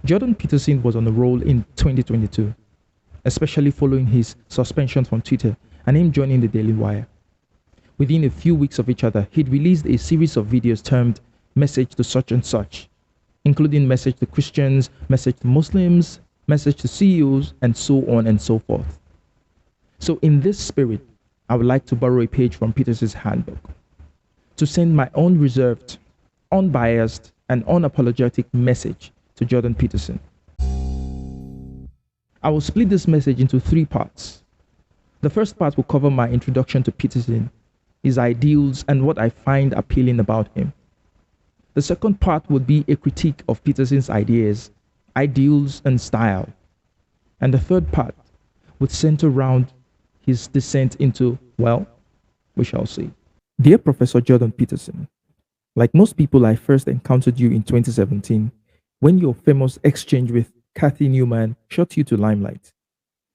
Jordan Peterson was on a roll in 2022, especially following his suspension from Twitter and him joining the Daily Wire. Within a few weeks of each other, he'd released a series of videos termed Message to Such and Such, including message to Christians, message to Muslims, message to CEOs, and so on and so forth. So, in this spirit, I would like to borrow a page from Peterson's handbook to send my own reserved, unbiased, and unapologetic message to Jordan Peterson. I will split this message into three parts. The first part will cover my introduction to Peterson, his ideals, and what I find appealing about him. The second part would be a critique of Peterson's ideas, ideals, and style. And the third part would center around his descent into, well, we shall see. Dear Professor Jordan Peterson, like most people, I first encountered you in 2017 when your famous exchange with Kathy Newman shot you to limelight.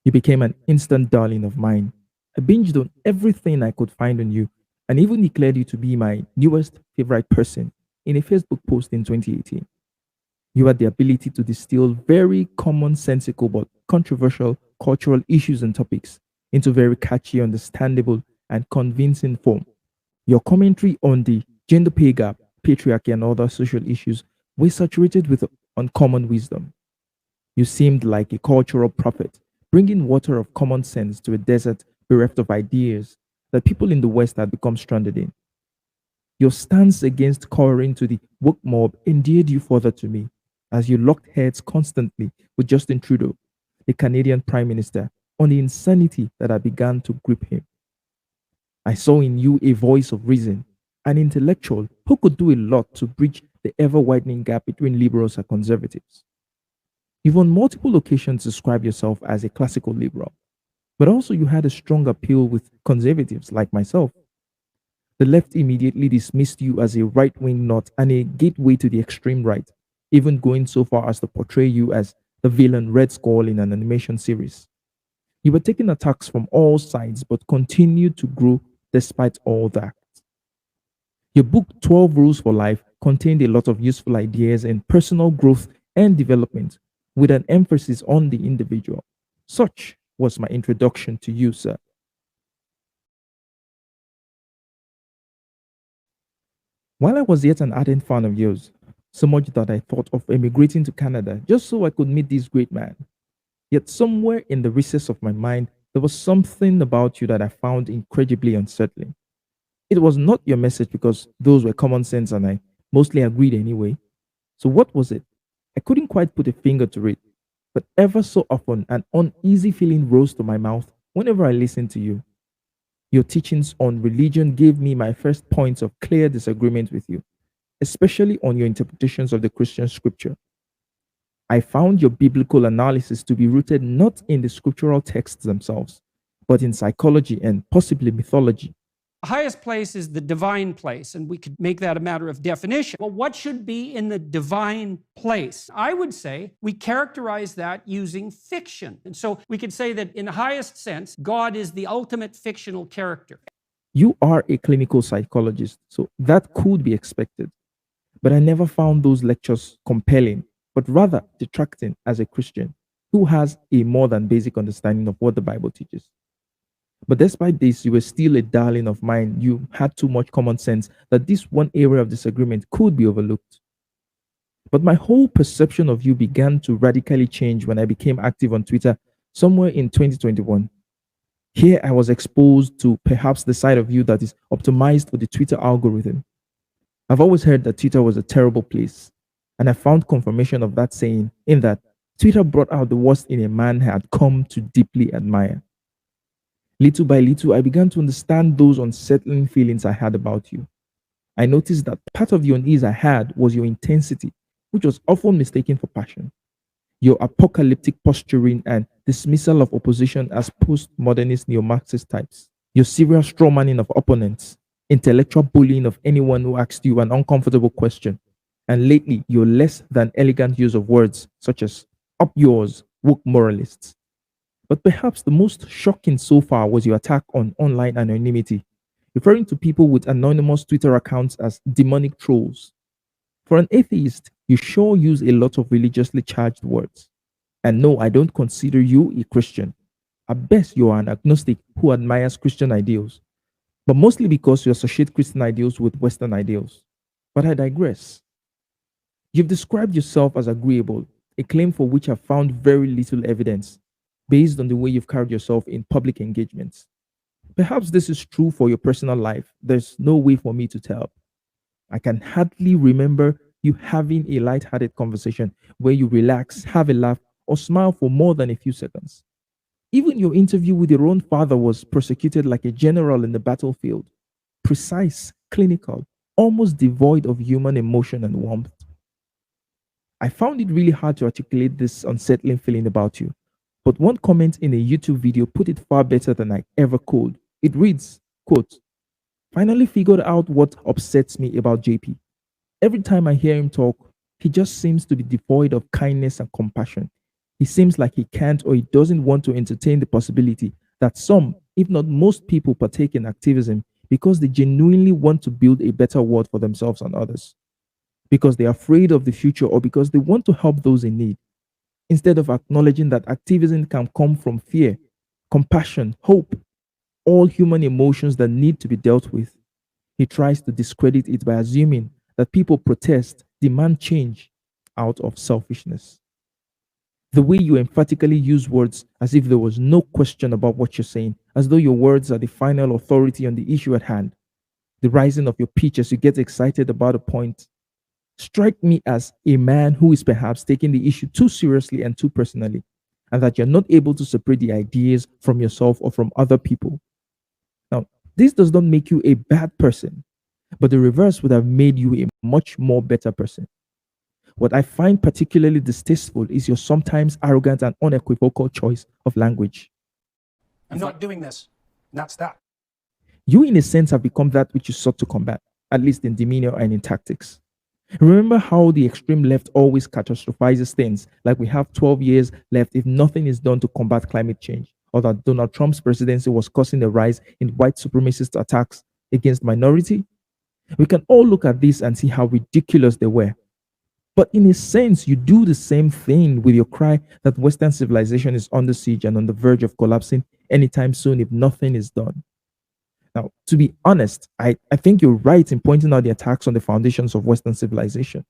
You became an instant darling of mine. I binged on everything I could find on you and even declared you to be my newest favorite person in a Facebook post in 2018. You had the ability to distill very commonsensical but controversial cultural issues and topics into very catchy, understandable, and convincing form. Your commentary on the gender pay gap, patriarchy, and other social issues were saturated with uncommon wisdom. You seemed like a cultural prophet, bringing water of common sense to a desert bereft of ideas that people in the West had become stranded in. Your stance against cowering to the woke mob endeared you further to me, as you locked heads constantly with Justin Trudeau, the Canadian Prime Minister, on the insanity that had begun to grip him. I saw in you a voice of reason, an intellectual who could do a lot to bridge the ever-widening gap between liberals and conservatives. You've on multiple occasions described yourself as a classical liberal, but also you had a strong appeal with conservatives like myself. The left immediately dismissed you as a right-wing nut and a gateway to the extreme right, even going so far as to portray you as the villain Red Skull in an animation series. You were taking attacks from all sides but continued to grow despite all that. Your book 12 Rules for Life contained a lot of useful ideas in personal growth and development with an emphasis on the individual. Such was my introduction to you, sir. While I was yet an ardent fan of yours, so much that I thought of emigrating to Canada just so I could meet this great man. Yet somewhere in the recess of my mind, there was something about you that I found incredibly unsettling. It was not your message because those were common sense and I mostly agreed anyway. So what was it? I couldn't quite put a finger to it, but ever so often an uneasy feeling rose to my mouth whenever I listened to you. Your teachings on religion gave me my first points of clear disagreement with you, especially on your interpretations of the Christian scripture. I found your biblical analysis to be rooted not in the scriptural texts themselves, but in psychology and possibly mythology. The highest place is the divine place, and we could make that a matter of definition. Well, what should be in the divine place? I would say we characterize that using fiction. And so we could say that in the highest sense, God is the ultimate fictional character. You are a clinical psychologist, so that could be expected. But I never found those lectures compelling, but rather detracting as a Christian who has a more than basic understanding of what the Bible teaches. But despite this, you were still a darling of mine. You had too much common sense that this one area of disagreement could be overlooked. But my whole perception of you began to radically change when I became active on Twitter somewhere in 2021. Here I was exposed to perhaps the side of you that is optimized for the Twitter algorithm. I've always heard that Twitter was a terrible place, and I found confirmation of that saying in that Twitter brought out the worst in a man I had come to deeply admire. Little by little, I began to understand those unsettling feelings I had about you. I noticed that part of the unease I had was your intensity, which was often mistaken for passion. Your apocalyptic posturing and dismissal of opposition as postmodernist neo-Marxist types. Your serious strawmanning of opponents, intellectual bullying of anyone who asked you an uncomfortable question, and lately your less than elegant use of words such as up yours, woke moralists. But perhaps the most shocking so far was your attack on online anonymity, referring to people with anonymous Twitter accounts as demonic trolls. For an atheist, you sure use a lot of religiously charged words. And no, I don't consider you a Christian. At best, you are an agnostic who admires Christian ideals, but mostly because you associate Christian ideals with Western ideals. But I digress. You've described yourself as agreeable, a claim for which I've found very little evidence based on the way you've carried yourself in public engagements. Perhaps this is true for your personal life. There's no way for me to tell. I can hardly remember you having a light-hearted conversation where you relax, have a laugh, or smile for more than a few seconds. Even your interview with your own father was prosecuted like a general in the battlefield, precise, clinical, almost devoid of human emotion and warmth. I found it really hard to articulate this unsettling feeling about you, but one comment in a YouTube video put it far better than I ever could. It reads, quote, "Finally figured out what upsets me about JP. Every time I hear him talk, he just seems to be devoid of kindness and compassion. He seems like he can't or he doesn't want to entertain the possibility that some, if not most people, partake in activism because they genuinely want to build a better world for themselves and others, because they're afraid of the future or because they want to help those in need, instead of acknowledging that activism can come from fear, compassion, hope, all human emotions that need to be dealt with. He tries to discredit it by assuming that people protest, demand change out of selfishness. The way you emphatically use words as if there was no question about what you're saying, as though your words are the final authority on the issue at hand. The rising of your pitch as you get excited about a point strike me as a man who is perhaps taking the issue too seriously and too personally, and that you're not able to separate the ideas from yourself or from other people. Now, this does not make you a bad person, but the reverse would have made you a much more better person. What I find particularly distasteful is your sometimes arrogant and unequivocal choice of language. I'm not doing this. That's that. You, in a sense, have become that which you sought to combat, at least in demeanor and in tactics. Remember how the extreme left always catastrophizes things like we have 12 years left if nothing is done to combat climate change, or that Donald Trump's presidency was causing a rise in white supremacist attacks against minority? We can all look at this and see how ridiculous they were. But in a sense, you do the same thing with your cry that Western civilization is under siege and on the verge of collapsing anytime soon if nothing is done. Now, to be honest, I think you're right in pointing out the attacks on the foundations of Western civilization.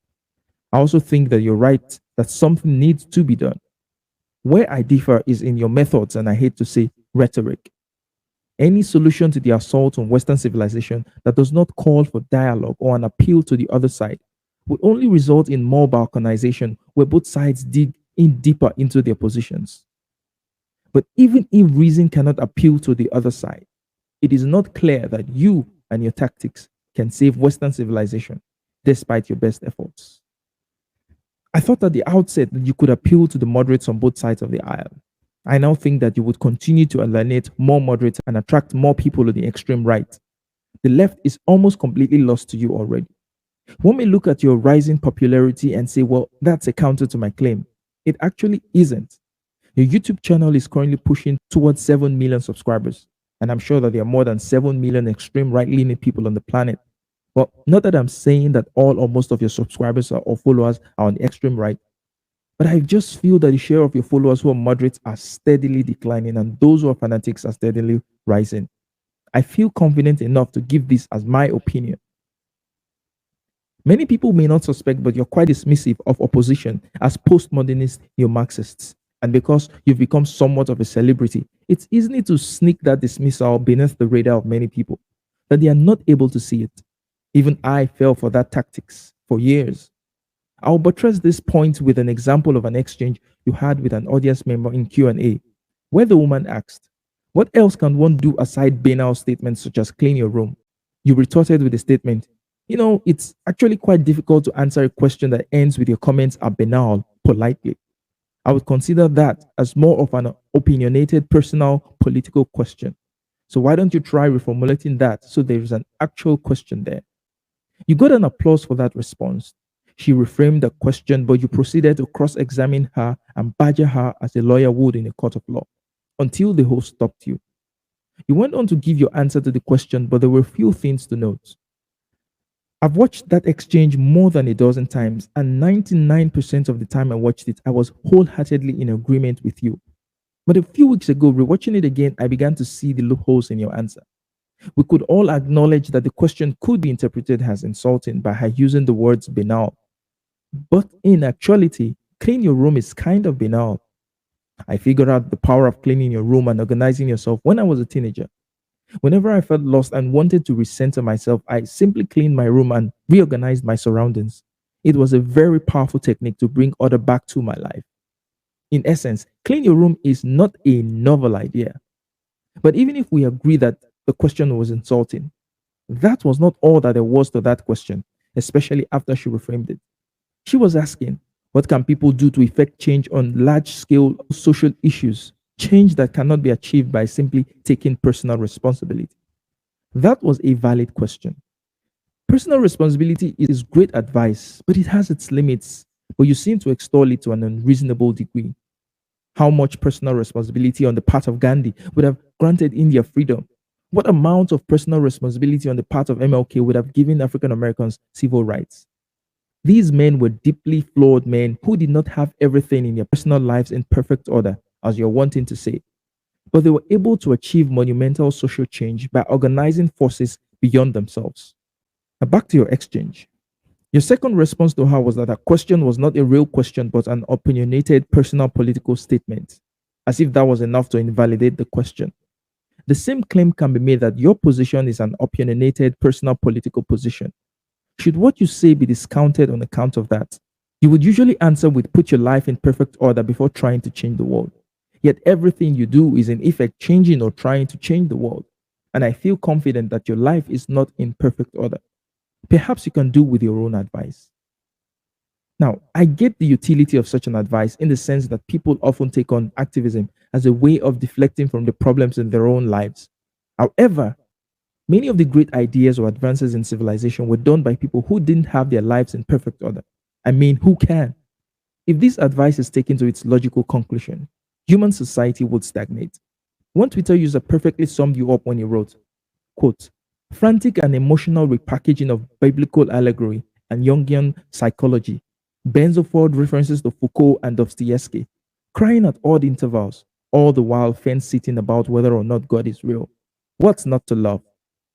I also think that you're right that something needs to be done. Where I differ is in your methods, and I hate to say rhetoric. Any solution to the assault on Western civilization that does not call for dialogue or an appeal to the other side would only result in more balkanization where both sides dig in deeper into their positions. But even if reason cannot appeal to the other side, it is not clear that you and your tactics can save Western civilization despite your best efforts. I thought at the outset that you could appeal to the moderates on both sides of the aisle. I now think that you would continue to alienate more moderates and attract more people to the extreme right. The left is almost completely lost to you already. One may look at your rising popularity and say, well, that's a counter to my claim. It actually isn't. Your YouTube channel is currently pushing towards 7 million subscribers, and I'm sure that there are more than 7 million extreme right-leaning people on the planet. Well, not that I'm saying that all or most of your subscribers or followers are on the extreme right, but I just feel that the share of your followers who are moderates are steadily declining and those who are fanatics are steadily rising. I feel confident enough to give this as my opinion. Many people may not suspect, but you're quite dismissive of opposition as postmodernist neo-Marxists. And because you've become somewhat of a celebrity, it's easy to sneak that dismissal beneath the radar of many people, that they are not able to see it. Even I fell for that tactics for years. I'll buttress this point with an example of an exchange you had with an audience member in Q&A, where the woman asked, "What else can one do aside banal statements such as clean your room?" You retorted with a statement, "It's actually quite difficult to answer a question that ends with your comments are banal, politely." I would consider that as more of an opinionated, personal, political question. So why don't you try reformulating that so there is an actual question there? You got an applause for that response. She reframed the question, but you proceeded to cross-examine her and badger her as a lawyer would in a court of law, until the host stopped you. You went on to give your answer to the question, but there were few things to note. I've watched that exchange more than a dozen times, and 99% of the time I watched it, I was wholeheartedly in agreement with you. But a few weeks ago, rewatching it again, I began to see the loopholes in your answer. We could all acknowledge that the question could be interpreted as insulting by her using the words banal. But in actuality, clean your room is kind of banal. I figured out the power of cleaning your room and organizing yourself when I was a teenager. Whenever I felt lost and wanted to recenter myself, I simply cleaned my room and reorganized my surroundings. It was a very powerful technique to bring order back to my life. In essence, clean your room is not a novel idea. But even if we agree that the question was insulting, that was not all that there was to that question, especially after she reframed it. She was asking, what can people do to effect change on large scale social issues? Change that cannot be achieved by simply taking personal responsibility. That was a valid question. Personal responsibility is great advice, but it has its limits. But you seem to extol it to an unreasonable degree. How much personal responsibility on the part of Gandhi would have granted India freedom? What amount of personal responsibility on the part of MLK would have given African Americans civil rights? These men were deeply flawed men who did not have everything in their personal lives in perfect order, as you're wanting to say, but they were able to achieve monumental social change by organizing forces beyond themselves. Now, back to your exchange. Your second response to her was that her question was not a real question, but an opinionated personal political statement, as if that was enough to invalidate the question. The same claim can be made that your position is an opinionated personal political position. Should what you say be discounted on account of that? You would usually answer with put your life in perfect order before trying to change the world. Yet everything you do is in effect changing or trying to change the world. And I feel confident that your life is not in perfect order. Perhaps you can do with your own advice. Now, I get the utility of such an advice in the sense that people often take on activism as a way of deflecting from the problems in their own lives. However, many of the great ideas or advances in civilization were done by people who didn't have their lives in perfect order. I mean, who can? If this advice is taken to its logical conclusion, human society would stagnate. One Twitter user perfectly summed you up when he wrote, quote, frantic and emotional repackaging of biblical allegory and Jungian psychology, Benzoford references to Foucault and Dostoevsky, crying at odd intervals, all the while fence-sitting about whether or not God is real. What's not to love?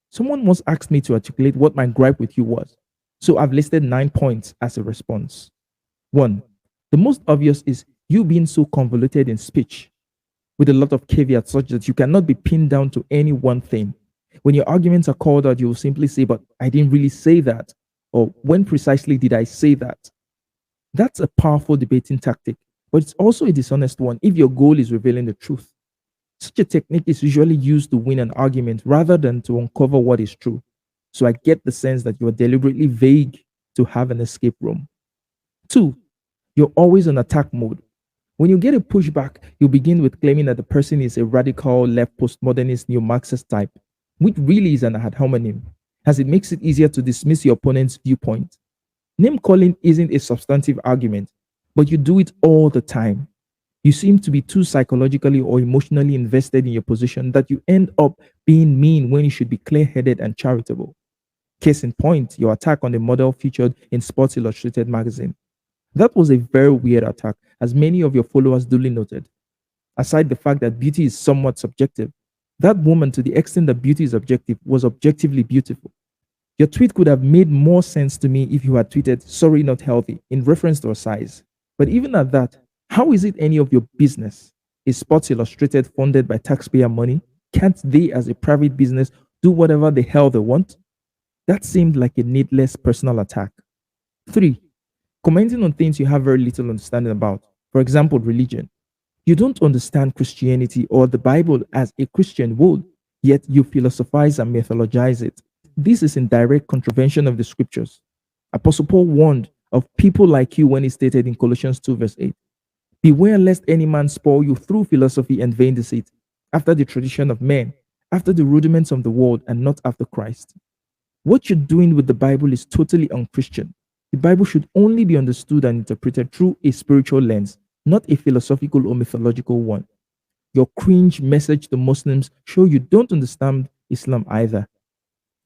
Someone once asked me to articulate what my gripe with you was, so I've listed 9 points as a response. 1. The most obvious is you being so convoluted in speech, with a lot of caveats such that you cannot be pinned down to any one thing. When your arguments are called out, you will simply say, but I didn't really say that, or when precisely did I say that? That's a powerful debating tactic, but it's also a dishonest one if your goal is revealing the truth. Such a technique is usually used to win an argument rather than to uncover what is true. So I get the sense that you are deliberately vague to have an escape room. 2. You're always on attack mode. When you get a pushback, you begin with claiming that the person is a radical left postmodernist neo-Marxist type, which really is an ad hominem, as it makes it easier to dismiss your opponent's viewpoint. Name calling isn't a substantive argument, but you do it all the time. You seem to be too psychologically or emotionally invested in your position that you end up being mean when you should be clear headed and charitable. Case in point, your attack on the model featured in Sports Illustrated magazine. That was a very weird attack, as many of your followers duly noted. Aside the fact that beauty is somewhat subjective, that woman, to the extent that beauty is objective, was objectively beautiful. Your tweet could have made more sense to me if you had tweeted, sorry, not healthy, in reference to her size. But even at that, how is it any of your business? Is Sports Illustrated funded by taxpayer money? Can't they, as a private business, do whatever the hell they want? That seemed like a needless personal attack. 3. Commenting on things you have very little understanding about. For example, religion. You don't understand Christianity or the Bible as a Christian would, yet you philosophize and mythologize it. This is in direct contravention of the scriptures. Apostle Paul warned of people like you when he stated in Colossians 2 verse 8, beware lest any man spoil you through philosophy and vain deceit, after the tradition of men, after the rudiments of the world, and not after Christ. What you're doing with the Bible is totally unchristian. The Bible should only be understood and interpreted through a spiritual lens, not a philosophical or mythological one. Your cringe message to Muslims show you don't understand Islam either.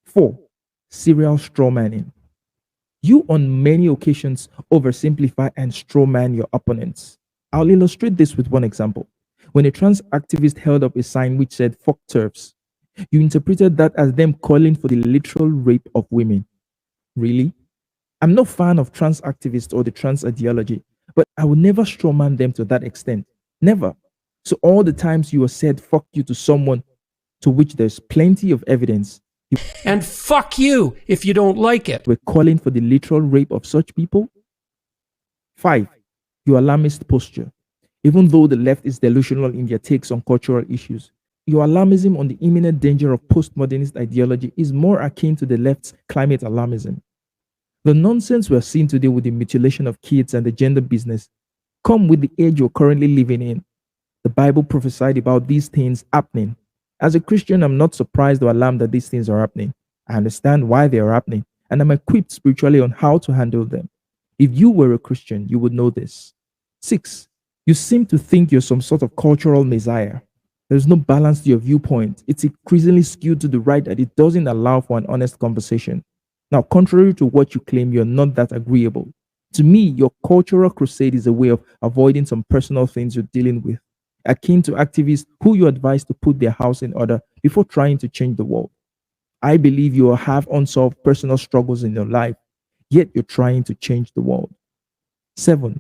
4. Serial strawmanning. You, on many occasions, oversimplify and strawman your opponents. I'll illustrate this with one example. When a trans activist held up a sign which said fuck turfs, you interpreted that as them calling for the literal rape of women. Really? I'm no fan of trans activists or the trans ideology, but I would never strawman them to that extent. Never. So all the times you have said fuck you to someone to which there's plenty of evidence, And fuck you if you don't like it. we're calling for the literal rape of such people. 5. Your alarmist posture. Even though the left is delusional in their takes on cultural issues, your alarmism on the imminent danger of postmodernist ideology is more akin to the left's climate alarmism. The nonsense we're seeing today with the mutilation of kids and the gender business come with the age you're currently living in. The Bible prophesied about these things happening. As a Christian, I'm not surprised or alarmed that these things are happening. I understand why they are happening, and I'm equipped spiritually on how to handle them. If you were a Christian, you would know this. 6. You seem to think you're some sort of cultural messiah. There's no balance to your viewpoint. It's increasingly skewed to the right that it doesn't allow for an honest conversation. Now, contrary to what you claim, you're not that agreeable. To me, your cultural crusade is a way of avoiding some personal things you're dealing with, akin to activists who you advise to put their house in order before trying to change the world. I believe you have unsolved personal struggles in your life, yet you're trying to change the world. 7.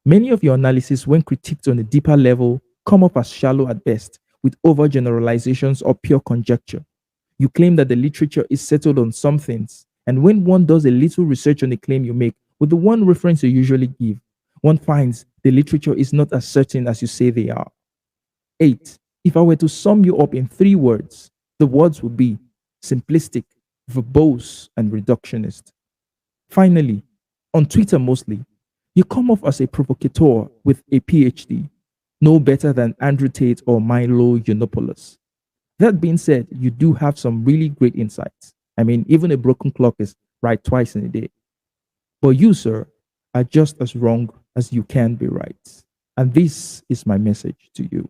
Many of your analysis, when critiqued on a deeper level, come up as shallow at best, with overgeneralizations or pure conjecture. You claim that the literature is settled on some things, and when one does a little research on the claim you make, with the one reference you usually give, one finds the literature is not as certain as you say they are. 8. If I were to sum you up in 3 words, the words would be simplistic, verbose, and reductionist. Finally, on Twitter mostly, you come off as a provocateur with a PhD, no better than Andrew Tate or Milo Yiannopoulos. That being said, you do have some really great insights. I mean, even a broken clock is right twice in a day. But you, sir, are just as wrong as you can be right. And this is my message to you.